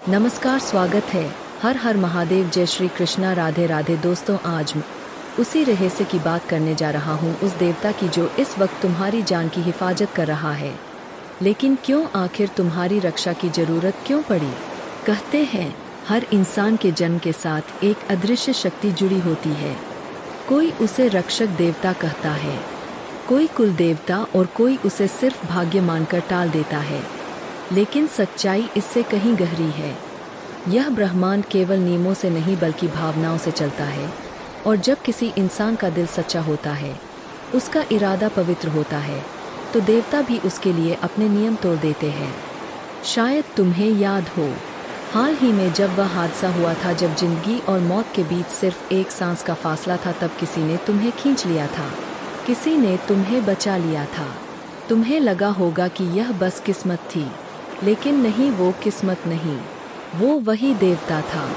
नमस्कार, स्वागत है। हर हर महादेव, जय श्री कृष्णा, राधे राधे। दोस्तों, आज मैं उसी रहस्य की बात करने जा रहा हूँ, उस देवता की जो इस वक्त तुम्हारी जान की हिफाजत कर रहा है। लेकिन क्यों, आखिर तुम्हारी रक्षा की जरूरत क्यों पड़ी? कहते हैं हर इंसान के जन्म के साथ एक अदृश्य शक्ति जुड़ी होती है। कोई उसे रक्षक देवता कहता है, कोई कुल देवता, और कोई उसे सिर्फ भाग्य मानकर टाल देता है। लेकिन सच्चाई इससे कहीं गहरी है। यह ब्रह्मांड केवल नियमों से नहीं बल्कि भावनाओं से चलता है। और जब किसी इंसान का दिल सच्चा होता है, उसका इरादा पवित्र होता है, तो देवता भी उसके लिए अपने नियम तोड़ देते हैं। शायद तुम्हें याद हो, हाल ही में जब वह हादसा हुआ था, जब जिंदगी और मौत के बीच सिर्फ एक सांस का फासला था, तब किसी ने तुम्हें खींच लिया था, किसी ने तुम्हें बचा लिया था। तुम्हें लगा होगा कि यह बस किस्मत थी, लेकिन नहीं, वो किस्मत नहीं, वो वही देवता था।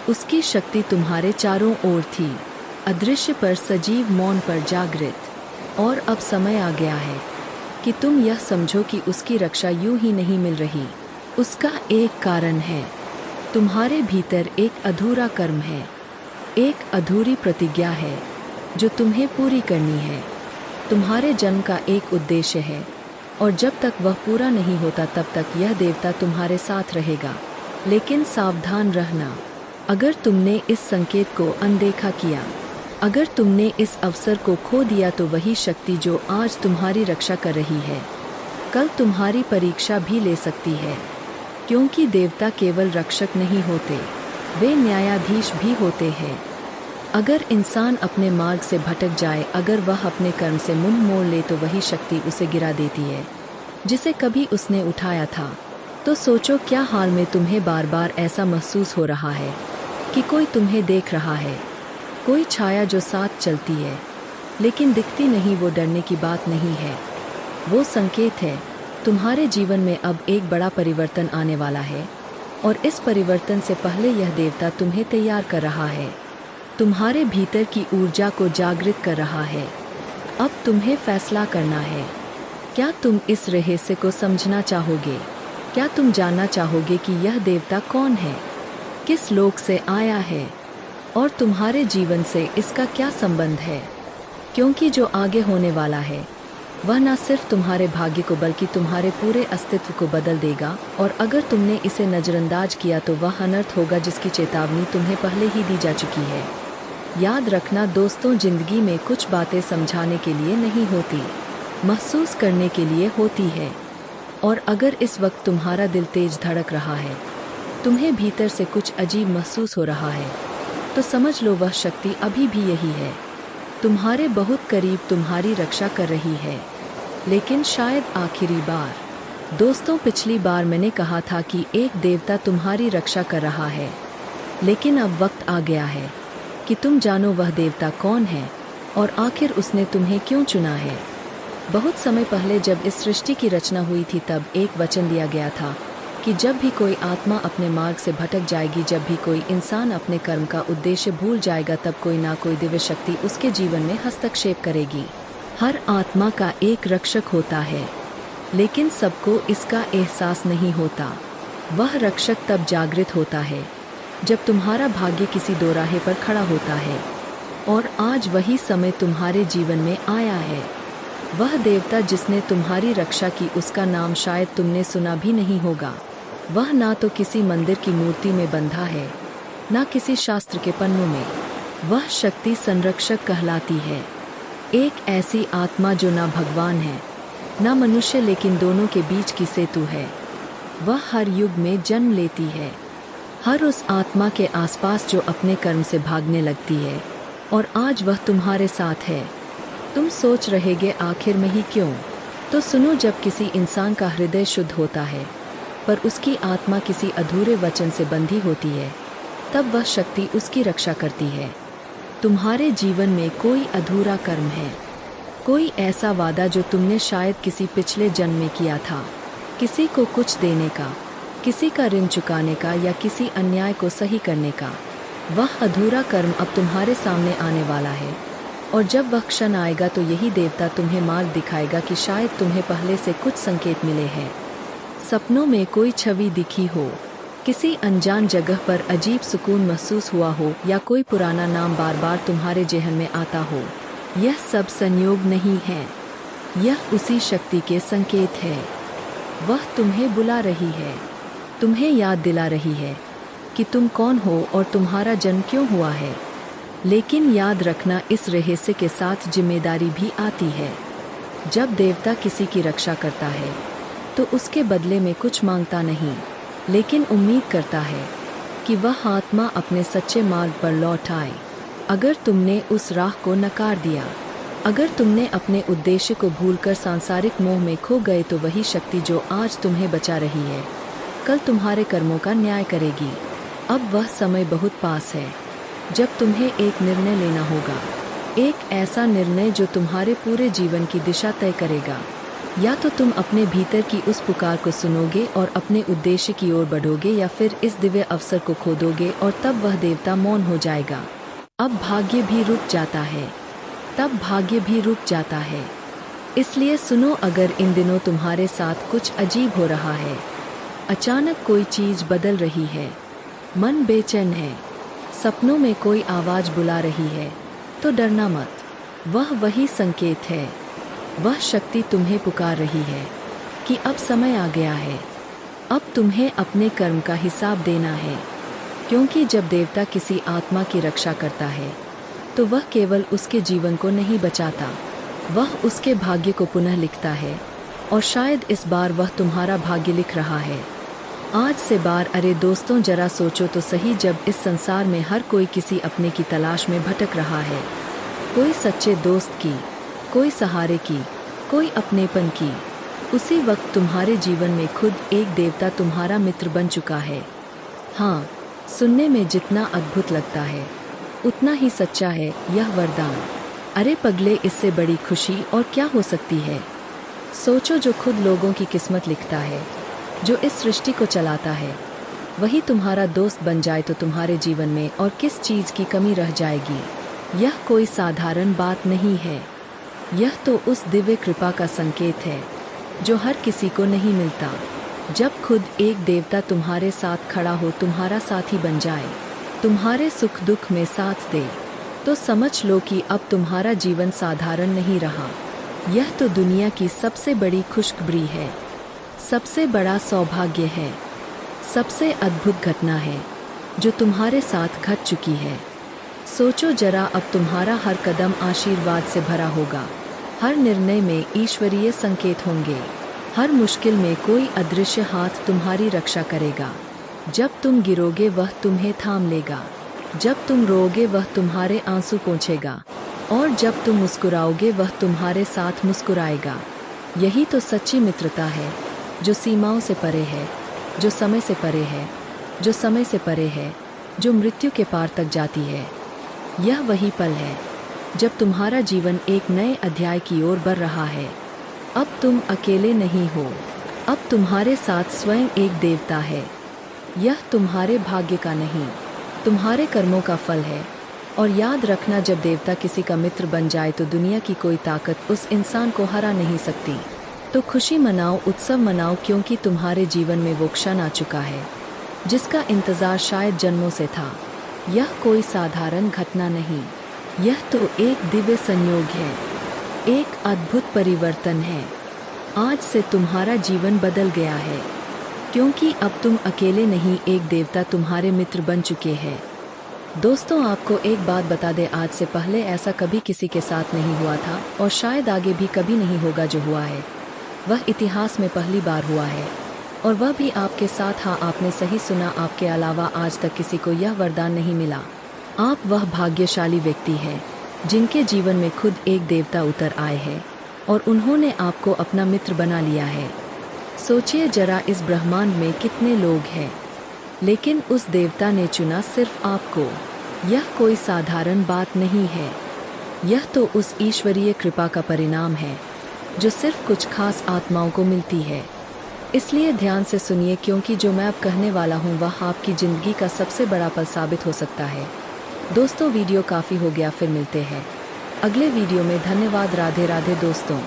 उसकी शक्ति तुम्हारे चारों ओर थी, अदृश्य पर सजीव, मौन पर जागृत। और अब समय आ गया है कि तुम यह समझो कि उसकी रक्षा यूं ही नहीं मिल रही। उसका एक कारण है। तुम्हारे भीतर एक अधूरा कर्म है, एक अधूरी प्रतिज्ञा है जो तुम्हें पूरी करनी है। तुम्हारे जन्म का एक उद्देश्य है, और जब तक वह पूरा नहीं होता तब तक यह देवता तुम्हारे साथ रहेगा। लेकिन सावधान रहना, अगर तुमने इस संकेत को अनदेखा किया, अगर तुमने इस अवसर को खो दिया, तो वही शक्ति जो आज तुम्हारी रक्षा कर रही है, कल तुम्हारी परीक्षा भी ले सकती है। क्योंकि देवता केवल रक्षक नहीं होते, वे न्यायाधीश भी होते हैं। अगर इंसान अपने मार्ग से भटक जाए, अगर वह अपने कर्म से मुंह मोड़ ले, तो वही शक्ति उसे गिरा देती है जिसे कभी उसने उठाया था। तो सोचो, क्या हाल में तुम्हें बार बार ऐसा महसूस हो रहा है कि कोई तुम्हें देख रहा है, कोई छाया जो साथ चलती है लेकिन दिखती नहीं? वो डरने की बात नहीं है, वो संकेत है। तुम्हारे जीवन में अब एक बड़ा परिवर्तन आने वाला है, और इस परिवर्तन से पहले यह देवता तुम्हें तैयार कर रहा है, तुम्हारे भीतर की ऊर्जा को जागृत कर रहा है। अब तुम्हें फैसला करना है। क्या तुम इस रहस्य को समझना चाहोगे? क्या तुम जानना चाहोगे कि यह देवता कौन है, किस लोक से आया है, और तुम्हारे जीवन से इसका क्या संबंध है? क्योंकि जो आगे होने वाला है, वह न सिर्फ तुम्हारे भाग्य को बल्कि तुम्हारे पूरे अस्तित्व को बदल देगा। और अगर तुमने इसे नज़रअंदाज किया, तो वह अनर्थ होगा जिसकी चेतावनी तुम्हें पहले ही दी जा चुकी है। याद रखना दोस्तों, जिंदगी में कुछ बातें समझाने के लिए नहीं होती, महसूस करने के लिए होती है। और अगर इस वक्त तुम्हारा दिल तेज धड़क रहा है, तुम्हें भीतर से कुछ अजीब महसूस हो रहा है, तो समझ लो वह शक्ति अभी भी यही है, तुम्हारे बहुत करीब, तुम्हारी रक्षा कर रही है। लेकिन शायद आखिरी बार। दोस्तों, पिछली बार मैंने कहा था कि एक देवता तुम्हारी रक्षा कर रहा है, लेकिन अब वक्त आ गया है कि तुम जानो वह देवता कौन है, और आखिर उसने तुम्हें क्यों चुना है। बहुत समय पहले जब इस सृष्टि की रचना हुई थी, तब एक वचन दिया गया था कि जब भी कोई आत्मा अपने मार्ग से भटक जाएगी, जब भी कोई इंसान अपने कर्म का उद्देश्य भूल जाएगा, तब कोई ना कोई दिव्य शक्ति उसके जीवन में हस्तक्षेप करेगी। हर आत्मा का एक रक्षक होता है, लेकिन सबको इसका एहसास नहीं होता। वह रक्षक तब जागृत होता है जब तुम्हारा भाग्य किसी दोराहे पर खड़ा होता है। और आज वही समय तुम्हारे जीवन में आया है। वह देवता जिसने तुम्हारी रक्षा की, उसका नाम शायद तुमने सुना भी नहीं होगा। वह ना तो किसी मंदिर की मूर्ति में बंधा है, ना किसी शास्त्र के पन्नों में। वह शक्ति संरक्षक कहलाती है, एक ऐसी आत्मा जो ना भगवान है ना मनुष्य, लेकिन दोनों के बीच की सेतु है। वह हर युग में जन्म लेती है, हर उस आत्मा के आसपास जो अपने कर्म से भागने लगती है, और आज वह तुम्हारे साथ है। तुम सोच रहेगे आखिर में ही क्यों? तो सुनो, जब किसी इंसान का हृदय शुद्ध होता है पर उसकी आत्मा किसी अधूरे वचन से बंधी होती है, तब वह शक्ति उसकी रक्षा करती है। तुम्हारे जीवन में कोई अधूरा कर्म है, कोई ऐसा वादा जो तुमने शायद किसी पिछले जन्म में किया था, किसी को कुछ देने का, किसी का ऋण चुकाने का, या किसी अन्याय को सही करने का। वह अधूरा कर्म अब तुम्हारे सामने आने वाला है, और जब वह क्षण आएगा, तो यही देवता तुम्हें मार्ग दिखाएगा कि शायद तुम्हें पहले से कुछ संकेत मिले हैं। सपनों में कोई छवि दिखी हो, किसी अनजान जगह पर अजीब सुकून महसूस हुआ हो या कोई पुराना नाम बार बार तुम्हारे जेहन में आता हो, यह सब संयोग नहीं है। यह उसी शक्ति के संकेत है। वह तुम्हें बुला रही है, तुम्हें याद दिला रही है कि तुम कौन हो और तुम्हारा जन्म क्यों हुआ है। लेकिन याद रखना, इस रहस्य के साथ जिम्मेदारी भी आती है। जब देवता किसी की रक्षा करता है तो उसके बदले में कुछ मांगता नहीं, लेकिन उम्मीद करता है कि वह आत्मा अपने सच्चे मार्ग पर लौट आए। अगर तुमने उस राह को नकार दिया, अगर तुमने अपने उद्देश्य को भूलकर सांसारिक मोह में खो गए, तो वही शक्ति जो आज तुम्हें बचा रही है, कल तुम्हारे कर्मों का न्याय करेगी। अब वह समय बहुत पास है जब तुम्हें एक निर्णय लेना होगा, एक ऐसा निर्णय जो तुम्हारे पूरे जीवन की दिशा तय करेगा। या तो तुम अपने भीतर की उस पुकार को सुनोगे और अपने उद्देश्य की ओर बढ़ोगे, या फिर इस दिव्य अवसर को खो दोगे और तब वह देवता मौन हो जाएगा। अब भाग्य भी रुक जाता है, तब भाग्य भी रुक जाता है। इसलिए सुनो, अगर इन दिनों तुम्हारे साथ कुछ अजीब हो रहा है, अचानक कोई चीज बदल रही है, मन बेचैन है, सपनों में कोई आवाज बुला रही है, तो डरना मत। वह वही संकेत है, वह शक्ति तुम्हें पुकार रही है कि अब समय आ गया है, अब तुम्हें अपने कर्म का हिसाब देना है। क्योंकि जब देवता किसी आत्मा की रक्षा करता है तो वह केवल उसके जीवन को नहीं बचाता, वह उसके भाग्य को पुनः लिखता है। और शायद इस बार वह तुम्हारा भाग्य लिख रहा है। आज से बार, अरे दोस्तों, जरा सोचो तो सही, जब इस संसार में हर कोई किसी अपने की तलाश में भटक रहा है, कोई सच्चे दोस्त की, कोई सहारे की, कोई अपनेपन की, उसी वक्त तुम्हारे जीवन में खुद एक देवता तुम्हारा मित्र बन चुका है। हाँ, सुनने में जितना अद्भुत लगता है उतना ही सच्चा है यह वरदान। अरे पगले, इससे बड़ी खुशी और क्या हो सकती है। सोचो, जो खुद लोगों की किस्मत लिखता है, जो इस सृष्टि को चलाता है, वही तुम्हारा दोस्त बन जाए तो तुम्हारे जीवन में और किस चीज़ की कमी रह जाएगी। यह कोई साधारण बात नहीं है, यह तो उस दिव्य कृपा का संकेत है जो हर किसी को नहीं मिलता। जब खुद एक देवता तुम्हारे साथ खड़ा हो, तुम्हारा साथी बन जाए, तुम्हारे सुख दुख में साथ दे, तो समझ लो कि अब तुम्हारा जीवन साधारण नहीं रहा। यह तो दुनिया की सबसे बड़ी खुशखबरी है, सबसे बड़ा सौभाग्य है, सबसे अद्भुत घटना है जो तुम्हारे साथ घट चुकी है। सोचो जरा, अब तुम्हारा हर कदम आशीर्वाद से भरा होगा, हर निर्णय में ईश्वरीय संकेत होंगे, हर मुश्किल में कोई अदृश्य हाथ तुम्हारी रक्षा करेगा। जब तुम गिरोगे वह तुम्हें थाम लेगा, जब तुम रोओगे वह तुम्हारे आंसू पोंछेगा, और जब तुम मुस्कुराओगे वह तुम्हारे साथ मुस्कुराएगा। यही तो सच्ची मित्रता है, जो सीमाओं से परे है, जो समय से परे है, जो समय से परे है, जो मृत्यु के पार तक जाती है। यह वही पल है जब तुम्हारा जीवन एक नए अध्याय की ओर बढ़ रहा है। अब तुम अकेले नहीं हो, अब तुम्हारे साथ स्वयं एक देवता है। यह तुम्हारे भाग्य का नहीं, तुम्हारे कर्मों का फल है। और याद रखना, जब देवता किसी का मित्र बन जाए तो दुनिया की कोई ताकत उस इंसान को हरा नहीं सकती। तो खुशी मनाओ, उत्सव मनाओ, क्योंकि तुम्हारे जीवन में वो क्षण आ चुका है जिसका इंतजार शायद जन्मों से था। यह कोई साधारण घटना नहीं, यह तो एक दिव्य संयोग है, एक अद्भुत परिवर्तन है। आज से तुम्हारा जीवन बदल गया है, क्योंकि अब तुम अकेले नहीं, एक देवता तुम्हारे मित्र बन चुके हैं। दोस्तों, आपको एक बात बता दें, आज से पहले ऐसा कभी किसी के साथ नहीं हुआ था और शायद आगे भी कभी नहीं होगा। जो हुआ है वह इतिहास में पहली बार हुआ है, और वह भी आपके साथ। हाँ, आपने सही सुना, आपके अलावा आज तक किसी को यह वरदान नहीं मिला। आप वह भाग्यशाली व्यक्ति हैं जिनके जीवन में खुद एक देवता उतर आए हैं और उन्होंने आपको अपना मित्र बना लिया है। सोचिए जरा, इस ब्रह्मांड में कितने लोग हैं, लेकिन उस देवता ने चुना सिर्फ आपको। यह कोई साधारण बात नहीं है, यह तो उस ईश्वरीय कृपा का परिणाम है जो सिर्फ कुछ खास आत्माओं को मिलती है। इसलिए ध्यान से सुनिए, क्योंकि जो मैं अब कहने वाला हूँ वह आपकी ज़िंदगी का सबसे बड़ा पल साबित हो सकता है। दोस्तों, वीडियो काफ़ी हो गया, फिर मिलते हैं अगले वीडियो में। धन्यवाद। राधे राधे दोस्तों।